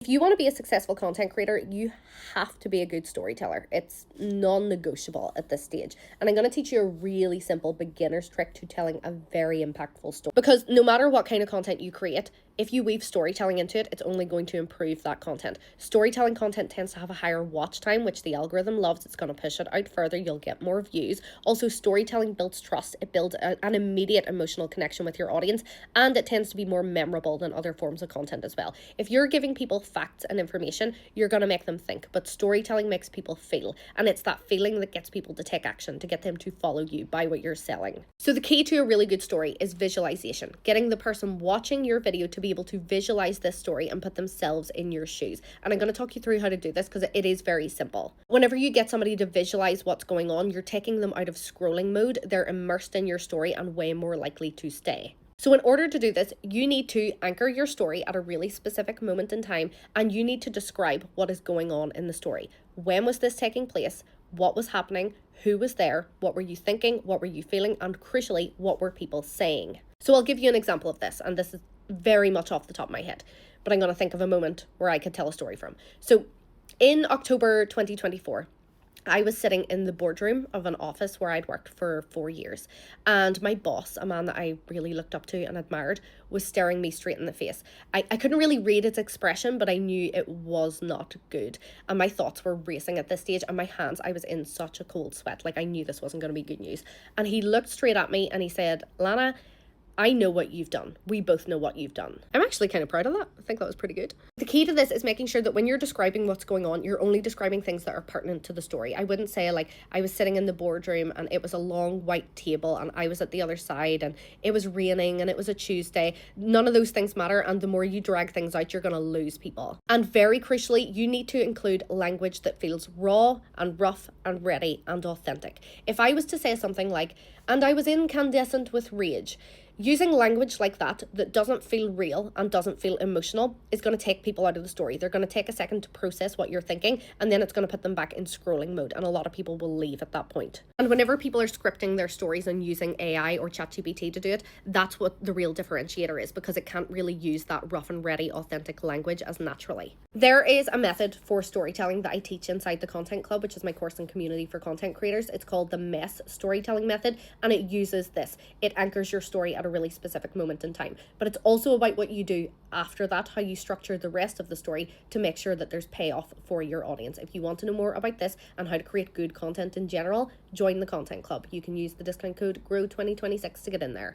If you want to be a successful content creator, you have to be a good storyteller. It's non-negotiable at this stage. And I'm going to teach you a really simple beginner's trick to telling a very impactful story. Because no matter what kind of content you create, if you weave storytelling into it, it's only going to improve that content. Storytelling content tends to have a higher watch time, which the algorithm loves. It's going to push it out further. You'll get more views. Also, storytelling builds trust. It builds an immediate emotional connection with your audience, and it tends to be more memorable than other forms of content as well. If you're giving people facts and information, you're going to make them think, but storytelling makes people feel, and it's that feeling that gets people to take action, to get them to follow you, buy what you're selling. So the key to a really good story is visualization, getting the person watching your video to be able to visualize this story and put themselves in your shoes. And I'm going to talk you through how to do this because it is very simple. Whenever you get somebody to visualize what's going on, you're taking them out of scrolling mode. They're immersed in your story and way more likely to stay. So in order to do this, you need to anchor your story at a really specific moment in time, and you need to describe what is going on in the story. When was this taking place? What was happening? Who was there? What were you thinking? What were you feeling? And crucially, what were people saying? So I'll give you an example of this, and this is very much off the top of my head, but I'm going to think of a moment where I could tell a story from. So in October 2024, I was sitting in the boardroom of an office where I'd worked for 4 years, and my boss, a man that I really looked up to and admired, was staring me straight in the face. I couldn't really read its expression, but I knew it was not good, and my thoughts were racing at this stage, and my hands, I was in such a cold sweat, like I knew this wasn't going to be good news. And he looked straight at me and he said, "Lana, I know what you've done. We both know what you've done." I'm actually kind of proud of that. I think that was pretty good. The key to this is making sure that when you're describing what's going on, you're only describing things that are pertinent to the story. I wouldn't say like I was sitting in the boardroom and it was a long white table and I was at the other side and it was raining and it was a Tuesday. None of those things matter, and the more you drag things out, you're going to lose people. And very crucially, you need to include language that feels raw and rough and ready and authentic. If I was to say something like, "And I was incandescent with rage," using language like that doesn't feel real and doesn't feel emotional is going to take people out of the story. They're going to take a second to process what you're thinking, and then it's going to put them back in scrolling mode, and a lot of people will leave at that point. And whenever people are scripting their stories and using AI or ChatGPT to do it, that's what the real differentiator is, because it can't really use that rough and ready authentic language as naturally. There is a method for storytelling that I teach inside the Content Club, which is my course and community for content creators. It's called the MESS storytelling method, and it uses this. It anchors your story at a really specific moment in time, but it's also about what you do after that, how you structure the rest of the story to make sure that there's payoff for your audience. If you want to know more about this and how to create good content in general, join the Content Club. You can use the discount code GROW2026 to get in there.